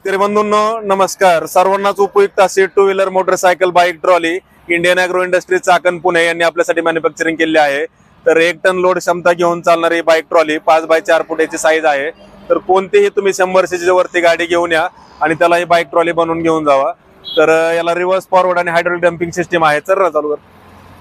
शेतकरी बंधूंनो नमस्कार। सर्वांनाच उपयुक्त अशी two wheeler motorcycle bike trolley Indian agro industry Chakan Pune यांनी आपल्यासाठी मॅन्युफॅक्चरिंग केली आहे। तर 1 टन लोड क्षमता घेऊन चालणारी बाईक ट्रॉली 5x4 फुटाची साईज आहे। तर कोणतीही तुम्ही 100 सीसी वरती गाडी घेऊन या आणि त्याला ही बाईक ट्रॉली बनवून घेऊन जावा। तर याला रिव्हर्स फॉरवर्ड आणि हायड्रोलिक डंपिंग सिस्टीम आहे। चालू कर।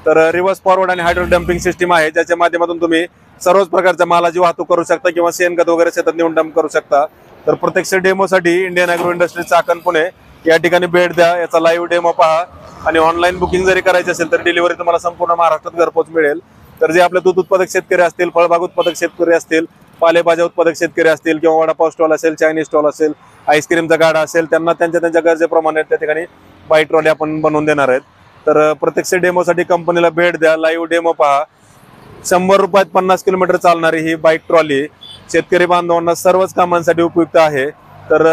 तर रिव्हर्स फॉरवर्ड आणि हायड्रोलिक डंपिंग सिस्टीम आहे, ज्याच्या माध्यमातून तुम्ही सर्वच प्रकारच्या मालाची वाहतूक करू शकता किंवा शेणखत वगैरे शेतात नेऊन डंप करू शकता। तर प्रत्यक्ष डेमोसाठी Indian agro industry Chakan Pune या ठिकाणी भेट द्या, याचा लाईव्ह डेमो पहा आणि ऑनलाईन बुकिंग जरी करायची असेल तर डिलिव्हरी तुम्हाला संपूर्ण महाराष्ट्रात घरपोच मिळेल। तर जे आपले दूध उत्पादक शेतकरी असतील, फळबाग उत्पादक शेतकरी असतील, पालेभाज्या उत्पादक शेतकरी असतील किंवा वडापाव स्टॉल असेल, चायनीज स्टॉल असेल, आईस्क्रीमचा गाडा असेल, त्यांना त्यांच्या गरजेप्रमाणे त्या ठिकाणी बाईक ट्रॉली आपण बनवून देणार आहेत। तर प्रत्यक्ष डेमोसाठी कंपनीला भेट द्या, लाईव्ह डेमो पहा। 100 रुपयात 50 किलोमीटर चालणारी ही बाईक ट्रॉली शेतकरी बांधवांना सर्वच कामांसाठी उपयुक्त आहे। तर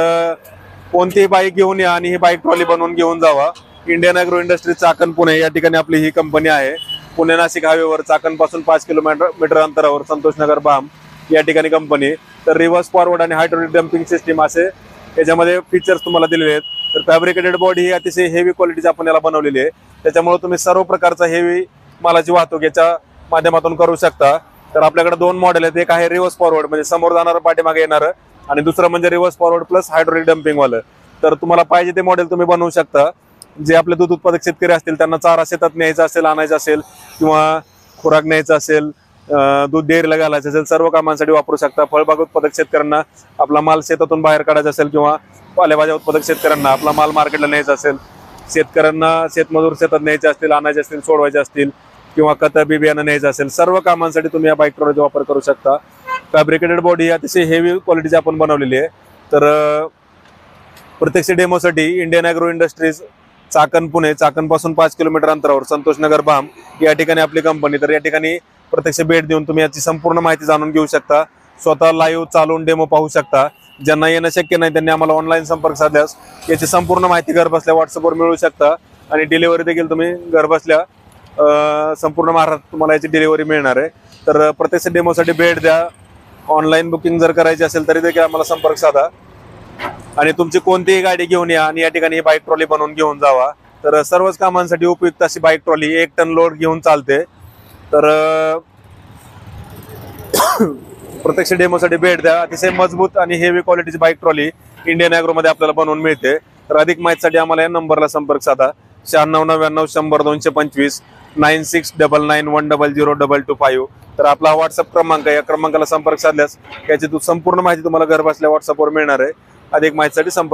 कोणतीही बाईक घेऊन या आणि ही बाईक ट्रॉली बनवून घेऊन जावा। Indian agro industry Chakan Pune या ठिकाणी आपली ही कंपनी आहे। पुणे नाशिक हायवेवर चाकण पासून 5 किलोमीटर अंतरावर संतोषनगर बाम या ठिकाणी कंपनी। तर रिव्हर्स फॉरवर्ड आणि हायड्रोलिक डंपिंग सिस्टीम असे याच्यामध्ये फीचर्स तुम्हाला दिलेले आहेत। तर फॅब्रिकेटेड बॉडी ही अतिशय हेवी क्वालिटीची आपण याला बनवलेली आहे, त्याच्यामुळे तुम्ही सर्व प्रकारचा हेवी मालाची वाहतूक याच्या माध्यमातून करू शकता। तर आपल्याकडे 2 मॉडेल आहेत, एक आहे रिव्हर्स फॉरवर्ड म्हणजे समोर जाणारं पाठीमागे येणारं, आणि दुसरं म्हणजे reverse forward plus hydraulic dumping वालं। तर तुम्हाला पाहिजे ते मॉडेल तुम्ही बनवू शकता। जे आपले दूध उत्पादक शेतकरी असतील त्यांना चारा शेतात न्यायचा असेल, आणायचा असेल किंवा खुराक न्यायचा असेल, दूध डेअरीला घालायचं असेल, सर्व कामांसाठी वापरू शकता। फळबाग उत्पादक शेतकऱ्यांना आपला माल शेतातून बाहेर काढायचा असेल किंवा पालेभाज्या उत्पादक शेतकऱ्यांना आपला माल मार्केटला न्यायचा असेल, शेतकऱ्यांना शेतमजूर शेतात न्यायचे असतील, आणायचे असतील, सोडवायचे असतील किंवा खत बी बियाणं न्यायचं असेल, सर्व कामांसाठी तुम्ही या बाईक ट्रॉलीचा वापर करू शकता। फॅब्रिकेटेड बॉडी अतिशय हेवी क्वालिटीची आपण बनवलेली आहे। तर प्रत्यक्ष डेमोसाठी Indian agro industries Chakan Pune, Chakan पासून 5 किलोमीटर अंतरावर संतोषनगर बाम या ठिकाणी आपली कंपनी। तर या ठिकाणी प्रत्यक्ष भेट देऊन तुम्ही याची संपूर्ण माहिती जाणून घेऊ शकता, स्वतः लाईव्ह चालून डेमो पाहू शकता। ज्यांना येणं शक्य नाही त्यांनी आम्हाला ऑनलाईन संपर्क साधल्यास याची संपूर्ण माहिती घर बसल्या व्हॉट्सअपवर मिळू शकता आणि डिलिव्हरी देखील तुम्ही घर बसल्या संपूर्ण महाराष्ट्रात तुम्हाला याची डिलिव्हरी मिळणार आहे। तर प्रत्यक्ष डेमोसाठी भेट द्या, ऑनलाईन बुकिंग जर करायची असेल तरी देखील आम्हाला संपर्क साधा आणि तुमची कोणतीही गाडी घेऊन या आणि या ठिकाणी ही बाईक ट्रॉली बनवून घेऊन जावा। तर सर्वच कामांसाठी उपयुक्त अशी बाईक ट्रॉली 1 टन लोड घेऊन चालते। तर प्रत्यक्ष डेमोसाठी भेट द्या। अतिशय मजबूत आणि हेवी क्वालिटीची बाईक ट्रॉली इंडियन ॲग्रो मध्ये आपल्याला बनवून मिळते। तर अधिक माहितीसाठी आम्हाला या नंबरला संपर्क साधा 9699 100 225 9699100225। तर आपला व्हॉट्सअप क्रमांक, या क्रमांकाला संपर्क साधल्यास याची संपूर्ण माहिती तुम्हाला घर बसल्या व्हॉट्सअपवर मिळणार आहे। अधिक माहितीसाठी संपर्क